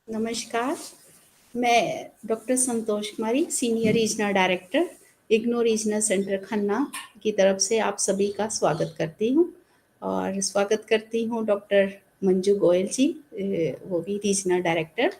नमस्कार, मैं doctor Santosh Kumari, senior regional director, IGNOU regional centre Khanna की तरफ से आप सभी का स्वागत करती हूँ और स्वागत करती हूँ डॉक्टर मंजू गोयल जी, वो भी रीजनल डायरेक्टर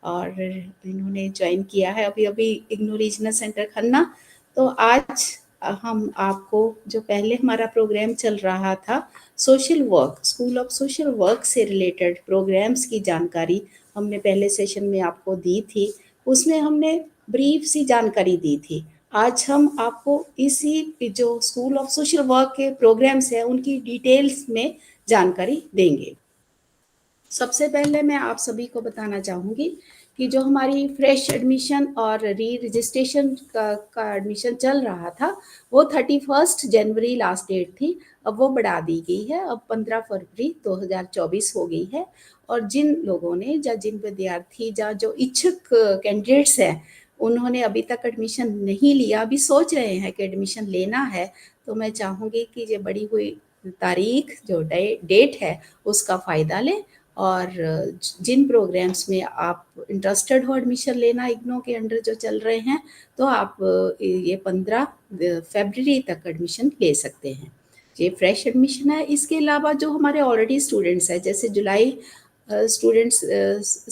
और इन्होंने ज्वाइन किया है अभी-अभी इग्नू रीजनल सेंटर खन्ना। तो आज हम आपको जो पहले हमारा प्रोग्राम चल रहा था, social work, school of social work से रिलेटेड प्रोग्राम्स की जानकारी हमने पहले सेशन में आपको दी थी, उसमें हमने ब्रीफ सी जानकारी दी थी। आज हम आपको इसी जो स्कूल ऑफ सोशल वर्क के प्रोग्राम्स हैं, उनकी डिटेल्स में जानकारी देंगे। सबसे पहले मैं आप सभी को बताना चाहूँगी कि जो हमारी फ्रेश एडमिशन और री रजिस्ट्रेशन का एडमिशन चल रहा था, वो 31 जनवरी लास्ट डेट थी। अब वो बढ़ा दी गई है, अब 15 फरवरी 2024 हो गई है। और जिन लोगों ने या जिन विद्यार्थी या जो इच्छुक कैंडिडेट्स हैं, उन्होंने अभी तक एडमिशन नहीं लिया, अभी सोच रहे हैं कि एडमिशन लेना है, तो मैं चाहूँगी कि ये बढ़ी हुई तारीख जो डेट है, उसका फ़ायदा लें और जिन प्रोग्राम्स में आप इंटरेस्टेड हो एडमिशन लेना इग्नू के अंडर जो चल रहे हैं, तो आप ये 15 फरवरी तक एडमिशन ले सकते हैं। ये फ्रेश एडमिशन है। इसके अलावा जो हमारे ऑलरेडी स्टूडेंट्स हैं, जैसे जुलाई स्टूडेंट्स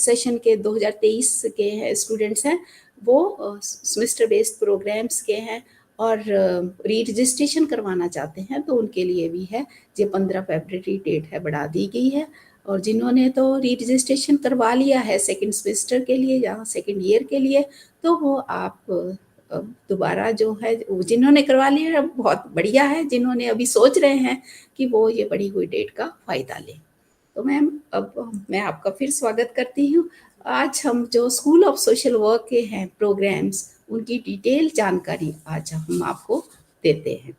सेशन के 2023 के हैं स्टूडेंट्स हैं, वो सेमेस्टर बेस्ड प्रोग्राम्स के हैं और री रजिस्ट्रेशन करवाना चाहते हैं, तो उनके लिए भी है। ये 15 फरवरी डेट है, बढ़ा दी गई है। और जिन्होंने तो री रजिस्ट्रेशन करवा लिया है सेकेंड सेमेस्टर के लिए या सेकेंड ईयर के लिए, तो वो आप दोबारा जो है जिन्होंने करवा लिया है बहुत बढ़िया है, जिन्होंने अभी सोच रहे हैं कि वो ये बढ़ी हुई डेट का फ़ायदा लें। तो मैम, अब मैं आपका फिर स्वागत करती हूँ। आज हम जो स्कूल ऑफ सोशल वर्क के हैं प्रोग्राम्स, उनकी डिटेल जानकारी आज हम आपको देते हैं।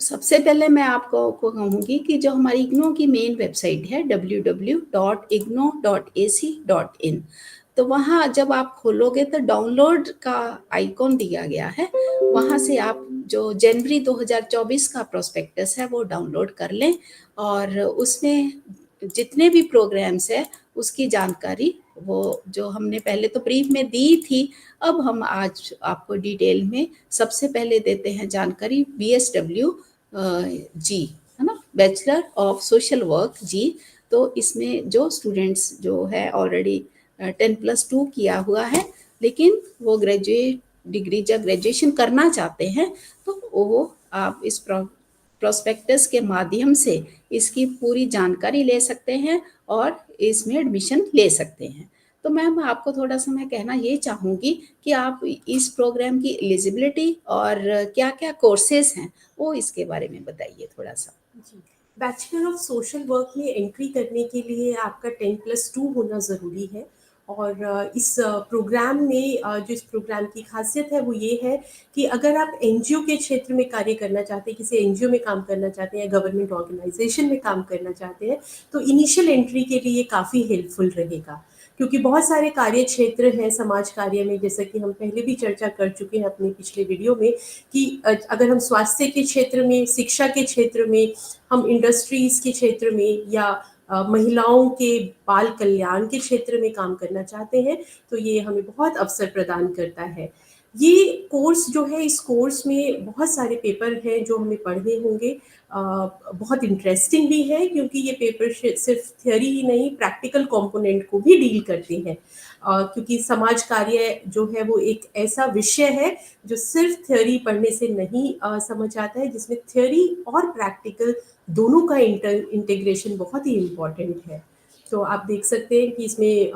सबसे पहले मैं आपको कहूँगी कि जो हमारी इग्नू की मेन वेबसाइट है www.igno.ac.in, तो वहाँ जब आप खोलोगे तो डाउनलोड का आइकॉन दिया गया है, वहाँ से आप जो जनवरी 2024 का प्रोस्पेक्टस है वो डाउनलोड कर लें और उसमें जितने भी प्रोग्राम्स हैं उसकी जानकारी वो जो हमने पहले तो ब्रीफ में दी थी, अब हम आज आपको डिटेल में सबसे पहले देते हैं जानकारी BSW जी, है ना, बैचलर ऑफ सोशल वर्क जी। तो इसमें जो स्टूडेंट्स जो है ऑलरेडी 10+2 किया हुआ है, लेकिन वो ग्रेजुएट डिग्री जब ग्रेजुएशन करना चाहते हैं, तो वो आप इस प्रोस्पेक्टस के माध्यम से इसकी पूरी जानकारी ले सकते हैं और इसमें एडमिशन ले सकते हैं। तो मैम, आपको थोड़ा-सा मैं कहना ये चाहूँगी कि आप इस प्रोग्राम की एलिजिबिलिटी और क्या-क्या कोर्सेज़ हैं, वो इसके बारे में बताइए थोड़ा-सा। जी, बैचलर ऑफ सोशल वर्क में एंट्री करने के लिए आपका 10+2 होना ज़रूरी है और इस प्रोग्राम में जो इस प्रोग्राम की ख़ासियत है वो ये है कि अगर आप एनजीओ के क्षेत्र में कार्य करना चाहते हैं, किसी एनजीओ में काम करना चाहते हैं या गवर्नमेंट ऑर्गेनाइजेशन में काम करना चाहते हैं, तो इनिशियल एंट्री के लिए काफ़ी हेल्पफुल रहेगा। क्योंकि बहुत सारे कार्य क्षेत्र हैं समाज कार्य में, जैसा कि हम पहले भी चर्चा कर चुके हैं अपने पिछले वीडियो में कि अगर हम स्वास्थ्य के क्षेत्र में, शिक्षा के क्षेत्र में, हम इंडस्ट्रीज़ के क्षेत्र में या महिलाओं के बाल कल्याण के क्षेत्र में काम करना चाहते हैं, तो ये हमें बहुत अवसर प्रदान करता है। ये कोर्स जो है, इस कोर्स में बहुत सारे पेपर हैं जो हमें पढ़ने होंगे। बहुत इंटरेस्टिंग भी है क्योंकि ये पेपर सिर्फ थ्योरी ही नहीं, प्रैक्टिकल कंपोनेंट को भी डील करते हैं। क्योंकि समाज कार्य जो है वो एक ऐसा विषय है जो सिर्फ थ्योरी पढ़ने से नहीं समझ आता है, जिसमें थ्योरी और प्रैक्टिकल दोनों का इंटीग्रेशन बहुत ही इम्पोर्टेंट है। तो आप देख सकते हैं कि इसमें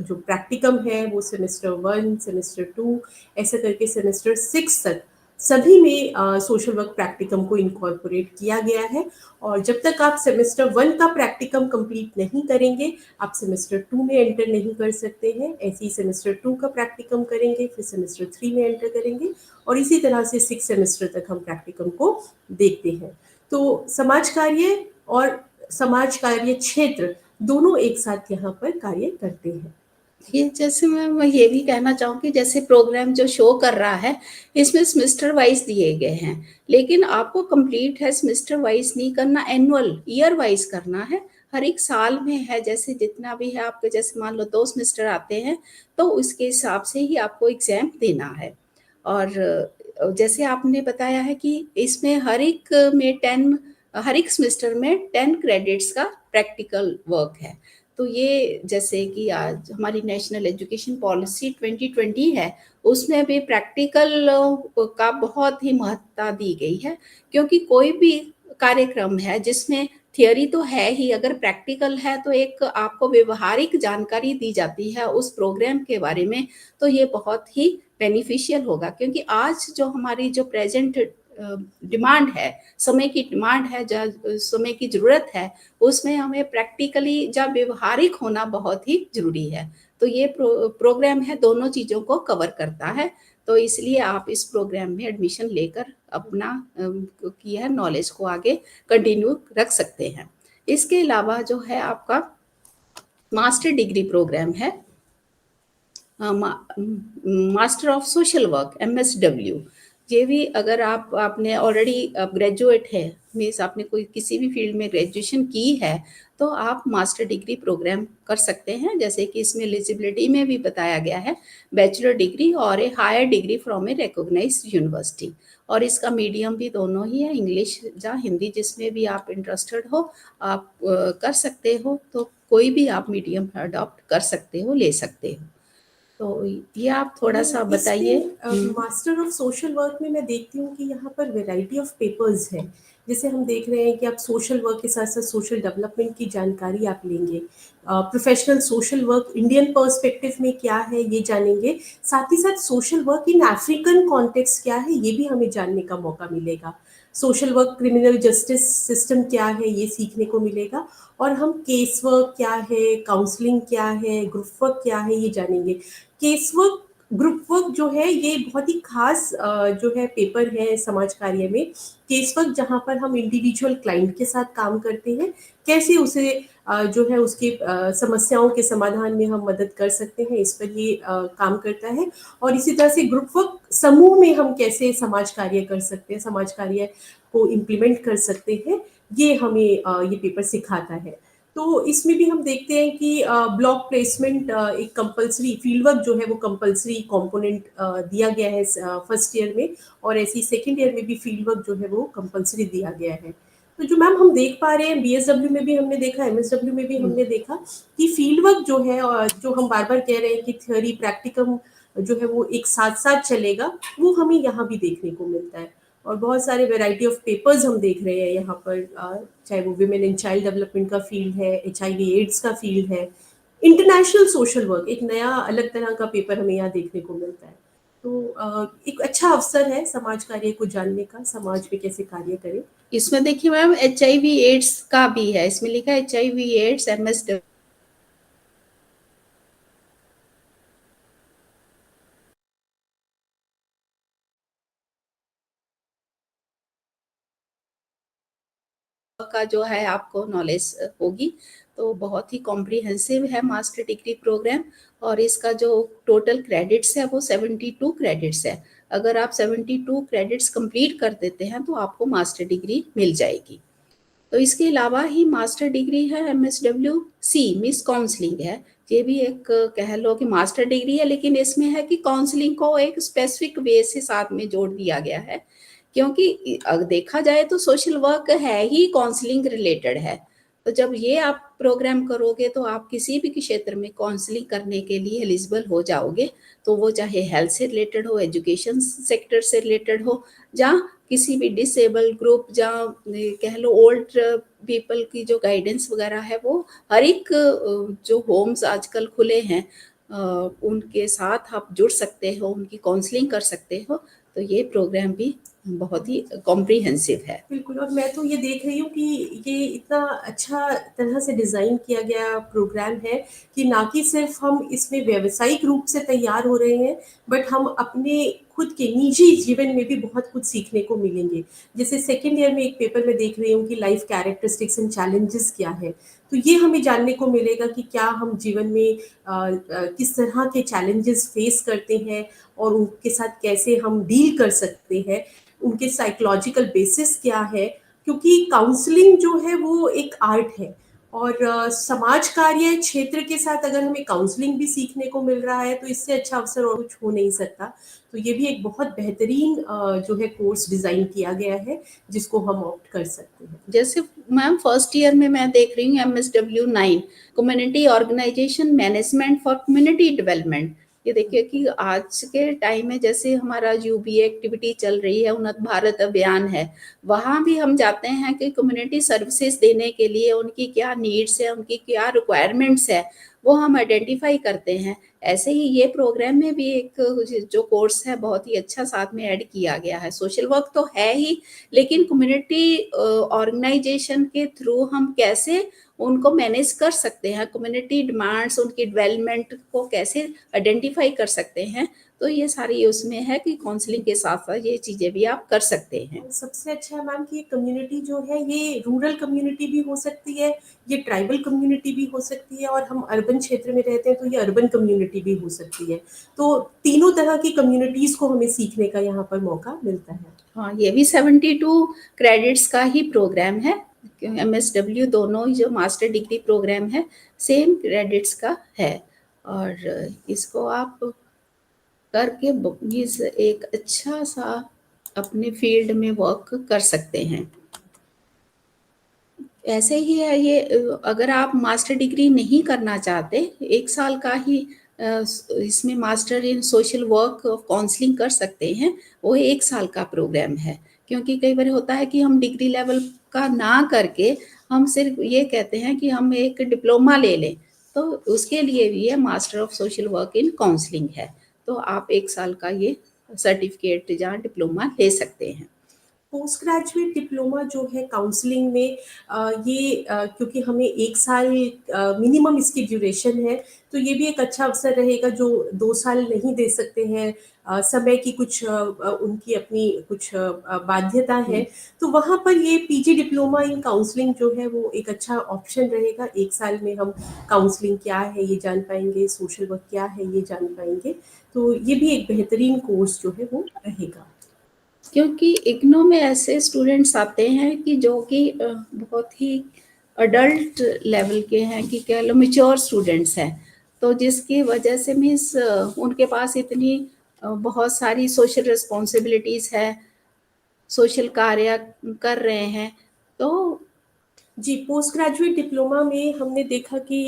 जो प्रैक्टिकम है वो सेमेस्टर 1, सेमेस्टर 2 ऐसा करके सेमेस्टर 6 तक सभी में सोशल वर्क प्रैक्टिकम को इनकॉर्पोरेट किया गया है। और जब तक आप सेमेस्टर 1 का प्रैक्टिकम कंप्लीट नहीं करेंगे, आप सेमेस्टर 2 में एंटर नहीं कर सकते हैं। ऐसे ही सेमेस्टर 2 का प्रैक्टिकम करेंगे, फिर सेमेस्टर 3 में एंटर करेंगे और इसी तरह से 6 सेमेस्टर तक हम प्रैक्टिकम को देखते हैं। तो समाज कार्य और समाज कार्य क्षेत्र दोनों एक साथ यहाँ पर कार्य करते हैं। ये जैसे मैं ये भी कहना चाहूँगी, जैसे प्रोग्राम जो शो कर रहा है, इसमें सेमेस्टर वाइज़ दिए गए हैं, लेकिन आपको कंप्लीट है सेमेस्टर वाइज़ नहीं करना, एनुअल ईयर वाइज़ करना है। हर एक साल में है, जैसे जितना भी है आपके, जैसे मान लो 2 सेमेस्टर आते हैं, तो उसके हिसाब से ही आपको एग्ज़ाम देना है। और जैसे आपने बताया है कि इसमें हर एक सेमेस्टर में 10 क्रेडिट्स का प्रैक्टिकल वर्क है। तो ये जैसे कि आज हमारी नेशनल एजुकेशन पॉलिसी 2020 है, उसमें भी प्रैक्टिकल का बहुत ही महत्ता दी गई है, क्योंकि कोई भी कार्यक्रम है जिसमें थियरी तो है ही, अगर प्रैक्टिकल है तो एक आपको व्यवहारिक जानकारी दी जाती है उस प्रोग्राम के बारे में, तो ये बहुत ही बेनिफिशियल होगा, क्योंकि आज जो हमारी जो प्रेजेंट डिमांड है, समय की डिमांड है, समय की ज़रूरत है, उसमें हमें प्रैक्टिकली या व्यवहारिक होना बहुत ही ज़रूरी है। तो ये प्रोग्राम है, दोनों चीज़ों को कवर करता है, तो इसलिए आप इस प्रोग्राम में एडमिशन लेकर अपना की है नॉलेज को आगे कंटिन्यू रख सकते हैं। इसके अलावा जो है आपका मास्टर डिग्री प्रोग्राम है, master of social work MSW। ये भी अगर आपने ऑलरेडी ग्रेजुएट है, मीन्स आपने कोई किसी भी फील्ड में ग्रेजुएशन की है, तो आप मास्टर डिग्री प्रोग्राम कर सकते हैं, जैसे कि इसमें एलिजिबिलिटी में भी बताया गया है, बैचलर डिग्री और a higher degree from a recognised university. और इसका मीडियम भी दोनों ही है, इंग्लिश या हिंदी, जिसमें भी आप इंटरेस्टेड हो आप कर सकते हो, तो कोई भी आप मीडियम अडॉप्ट कर सकते हो, ले सकते हो। तो ये आप थोड़ा-सा बताइए? इसमें मास्टर ऑफ सोशल वर्क में मैं देखती हूँ कि यहाँ पर वैरायटी ऑफ पेपर्स है। जैसे हम देख रहे हैं कि आप सोशल वर्क के साथ-साथ सोशल डेवलपमेंट की जानकारी आप लेंगे। Professional social work Indian perspective में क्या है ये जानेंगे। साथ ही साथ social work in African context क्या है ये भी हमें जानने का मौका मिलेगा। Social work criminal justice system क्या है ये सीखने को मिलेगा और हम केस वर्क क्या है, काउंसलिंग क्या है, ग्रुप वर्क क्या है ये जानेंगे। केस वर्क ग्रुप वर्क जो है ये बहुत ही खास जो है पेपर है समाज कार्य में। केस वर्क जहाँ पर हम इंडिविजुअल क्लाइंट के साथ काम करते हैं, कैसे उसे जो है उसकी समस्याओं के समाधान में हम मदद कर सकते हैं, इस पर ये काम करता है। और इसी तरह से ग्रुप वर्क समूह में हम कैसे समाज कार्य कर सकते हैं, समाज कार्य को इम्प्लीमेंट कर सकते हैं, ये हमें ये पेपर सिखाता है। तो इसमें भी हम देखते हैं कि ब्लॉक प्लेसमेंट एक कंपल्सरी फील्ड वर्क जो है वो कंपल्सरी कंपोनेंट दिया गया है फर्स्ट ईयर में और ऐसे ही सेकंड ईयर में भी फील्ड वर्क जो है वो कंपल्सरी दिया गया है। तो जो मैम हम देख पा रहे हैं बीएसडब्ल्यू में भी हमने देखा, एमएसडब्ल्यू में भी हुँ। हमने देखा कि फील्ड वर्क जो है जो हम बार-बार कह रहे हैं कि थ्योरी प्रैक्टिकम जो है वो एक साथ-साथ चलेगा, वो हमें यहाँ भी देखने को मिलता है। और बहुत सारे वैरायटी ऑफ पेपर्स हम देख रहे हैं यहाँ पर चाहे वो वुमेन एंड चाइल्ड डेवलपमेंट का फील्ड है, एचआईवी एड्स का फील्ड है, इंटरनेशनल सोशल वर्क एक नया अलग तरह का पेपर हमें यहाँ देखने को मिलता है। तो एक अच्छा अवसर है समाज कार्य को जानने का, समाज में कैसे कार्य करें। इसमें देखिए मैम एचआईवी एड्स का भी है, इसमें लिखा है एचआईवी एड्स MSW का जो है आपको नॉलेज होगी, तो बहुत ही कॉम्प्रिहेंसिव है मास्टर डिग्री प्रोग्राम। और इसका जो टोटल क्रेडिट्स है वो 72 क्रेडिट्स है। अगर आप 72 क्रेडिट्स कंप्लीट कर देते हैं तो आपको मास्टर डिग्री मिल जाएगी। तो इसके अलावा ही मास्टर डिग्री है MSW-C मीन्स काउंसलिंग है। ये भी एक कह लो कि मास्टर डिग्री है, लेकिन इसमें है कि काउंसलिंग को एक स्पेसिफिक वे से साथ में जोड़ दिया गया है, क्योंकि देखा जाए तो सोशल वर्क है ही काउंसलिंग रिलेटेड है। तो जब ये आप प्रोग्राम करोगे तो आप किसी भी क्षेत्र में काउंसलिंग करने के लिए एलिजिबल हो जाओगे, तो वो चाहे हेल्थ से रिलेटेड हो, एजुकेशन सेक्टर से रिलेटेड हो, या किसी भी डिसेबल ग्रुप, या कह लो ओल्ड पीपल की जो गाइडेंस वगैरह है, वो हर एक जो होम्स आजकल खुले हैं उनके साथ आप जुड़ सकते हो, उनकी काउंसलिंग कर सकते हो। तो ये प्रोग्राम भी बहुत ही कॉम्प्रिहेंसिव है। बिल्कुल और मैं तो ये देख रही हूँ कि ये इतना अच्छा तरह से डिज़ाइन किया गया प्रोग्राम है कि ना कि सिर्फ़ हम इसमें व्यावसायिक रूप से तैयार हो रहे हैं, बट हम अपने खुद के निजी जीवन में भी बहुत कुछ सीखने को मिलेंगे। जैसे सेकंड ईयर में एक पेपर मैं देख रही हूँ कि लाइफ़ कैरेक्टरिस्टिक्स एंड चैलेंजेस क्या है। तो ये हमें जानने को मिलेगा कि क्या हम जीवन में किस तरह के चैलेंजेस फ़ेस करते हैं और उनके साथ कैसे हम डील कर सकते हैं। उनके साइकोलॉजिकल बेसिस क्या है क्योंकि काउंसलिंग जो है वो एक आर्ट है और समाज कार्य क्षेत्र के साथ अगर हमें काउंसलिंग भी सीखने को मिल रहा है, तो इससे अच्छा अवसर और कुछ हो नहीं सकता। तो ये भी एक बहुत बेहतरीन जो है कोर्स डिज़ाइन किया गया है, जिसको हम ऑप्ट कर सकते हैं। जैसे मैम फर्स्ट ईयर में मैं देख रही हूँ MSW9 community organisation management for community development. ये देखिए कि आज के टाइम में जैसे हमारा यूबी एक्टिविटी चल रही है, उन्नत भारत अभियान है, वहाँ भी हम जाते हैं कि कम्युनिटी सर्विसेज देने के लिए उनकी क्या नीड्स है, उनकी क्या रिक्वायरमेंट्स है, वो हम आइडेंटिफाई करते हैं। ऐसे ही ये प्रोग्राम में भी एक जो कोर्स है बहुत ही अच्छा साथ में ऐड किया गया है। सोशल वर्क तो है ही, लेकिन कम्युनिटी ऑर्गेनाइजेशन के थ्रू हम कैसे उनको मैनेज कर सकते हैं, कम्युनिटी डिमांड्स, उनकी डेवलपमेंट को कैसे आइडेंटिफाई कर सकते हैं, तो ये सारी उसमें है कि काउंसलिंग के साथ-साथ ये चीज़ें भी आप कर सकते हैं। और सबसे अच्छा है मैम कि ये कम्युनिटी जो है, ये रूरल कम्युनिटी भी हो सकती है, ये ट्राइबल कम्युनिटी भी हो सकती है और हम अर्बन क्षेत्र में रहते हैं, तो ये अर्बन कम्युनिटी भी हो सकती है। तो तीनों तरह की कम्युनिटीज़ को हमें सीखने का यहाँ पर मौका मिलता है। हाँ, ये भी 72 क्रेडिट्स का ही प्रोग्राम है। MSW दोनों ही जो मास्टर डिग्री प्रोग्राम है, सेम क्रेडिट्स का है और इसको आप करके इस एक अच्छा-सा अपने फील्ड में वर्क कर सकते हैं। ऐसे ही है ये अगर आप मास्टर डिग्री नहीं करना चाहते, 1 साल का ही इसमें master in social work counselling कर सकते हैं, वो 1 साल का प्रोग्राम है। क्योंकि कई बार होता है कि हम डिग्री लेवल का ना करके हम सिर्फ़ ये कहते हैं कि हम एक डिप्लोमा ले लें, तो उसके लिए भी ये master of social work in counselling है। तो आप 1 साल का ये सर्टिफ़िकेट या डिप्लोमा ले सकते हैं। पोस्ट ग्रेजुएट डिप्लोमा जो है काउंसलिंग में ये क्योंकि हमें 1 साल मिनिमम इसकी ड्यूरेशन है, तो ये भी एक अच्छा अवसर रहेगा जो 2 साल नहीं दे सकते हैं। समय की कुछ उनकी अपनी कुछ बाध्यता है, तो वहाँ पर ये पीजी डिप्लोमा इन काउंसलिंग जो है वो एक अच्छा ऑप्शन रहेगा। 1 साल में हम काउंसलिंग क्या है ये जान पाएँगे, सोशल वर्क क्या है ये जान पाएँगे, तो ये भी एक बेहतरीन कोर्स जो है वो रहेगा। क्योंकि इग्नू में ऐसे स्टूडेंट्स आते हैं कि जो कि बहुत ही अडल्ट लेवल के हैं कि कह लो मैच्योर स्टूडेंट्स हैं। तो जिसकी वजह से मीन्स उनके पास इतनी बहुत सारी सोशल रिस्पॉन्सिबिलिटीज़ है, सोशल कार्य कर रहे हैं। तो जी, पोस्ट ग्रेजुएट डिप्लोमा में हमने देखा कि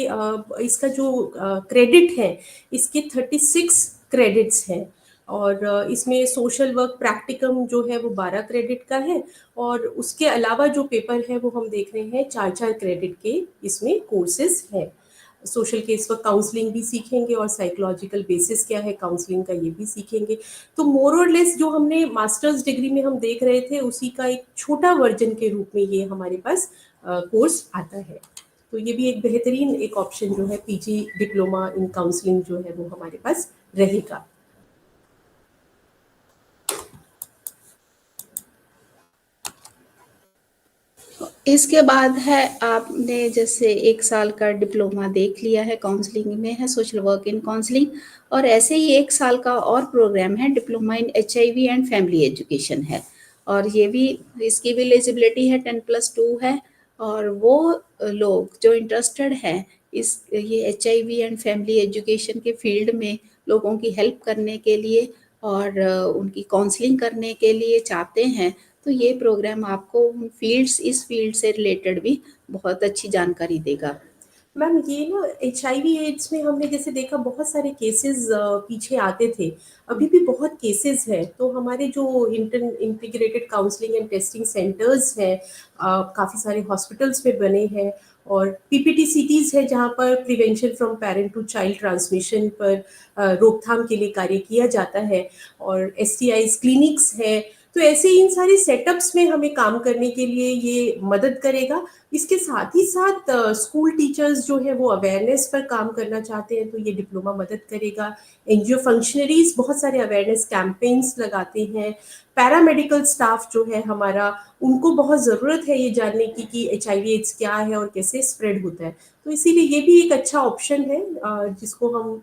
इसका जो क्रेडिट है, इसके 36 क्रेडिट्स हैं और इसमें सोशल वर्क प्रैक्टिकम जो है वो 12 क्रेडिट का है और उसके अलावा जो पेपर है वो हम देख रहे हैं 4-4 क्रेडिट के इसमें कोर्सेज़ हैं। सोशल केस वर्क काउंसलिंग भी सीखेंगे और साइकोलॉजिकल बेसिस क्या है काउंसलिंग का ये भी सीखेंगे। तो मोर और लेस जो हमने मास्टर्स डिग्री में हम देख रहे थे उसी का एक छोटा वर्ज़न के रूप में ये हमारे पास कोर्स आता है। तो ये भी एक बेहतरीन एक ऑप्शन जो है पीजी डिप्लोमा इन काउंसलिंग जो है वो हमारे पास रहेगा। इसके बाद है आपने जैसे 1 साल का डिप्लोमा देख लिया है, काउंसलिंग में है, सोशल वर्क इन काउंसलिंग और ऐसे ही 1 साल का और प्रोग्राम है, diploma in HIV and family education है और ये भी इसकी भी एलिजिबिलिटी है 10+2 है और वो लोग जो इंटरेस्टेड हैं ये एचआईवी एंड फैमिली एजुकेशन के फील्ड में लोगों की हेल्प करने के लिए और उनकी काउंसलिंग करने के लिए चाहते हैं, तो ये प्रोग्राम आपको उन फील्ड्स इस फील्ड से रिलेटेड भी बहुत अच्छी जानकारी देगा। मैम ये ना एचआईवी एड्स में हमने जैसे देखा बहुत सारे केसेस पीछे आते थे, अभी भी बहुत केसेस हैं, तो हमारे जो integrated counselling and testing centres हैं काफ़ी सारे हॉस्पिटल्स में बने हैं और पीपीटी-सीटीज़ है जहाँ पर prevention from parent to child transmission पर रोकथाम के लिए कार्य किया जाता है और एसटीआईज़ क्लिनिक्स हैं, तो ऐसे इन सारे सेटअप्स में हमें काम करने के लिए ये मदद करेगा। इसके साथ ही साथ स्कूल टीचर्स जो है वो अवेयरनेस पर काम करना चाहते हैं तो ये डिप्लोमा मदद करेगा। एनजीओ फंक्शनरीज बहुत सारे अवेयरनेस कैंपेन्स लगाते हैं। पैरामेडिकल स्टाफ जो है हमारा उनको बहुत ज़रूरत है ये जानने की कि एचआईवी एड्स क्या है और कैसे स्प्रेड होता है। तो इसीलिए ये भी एक अच्छा ऑप्शन है जिसको हम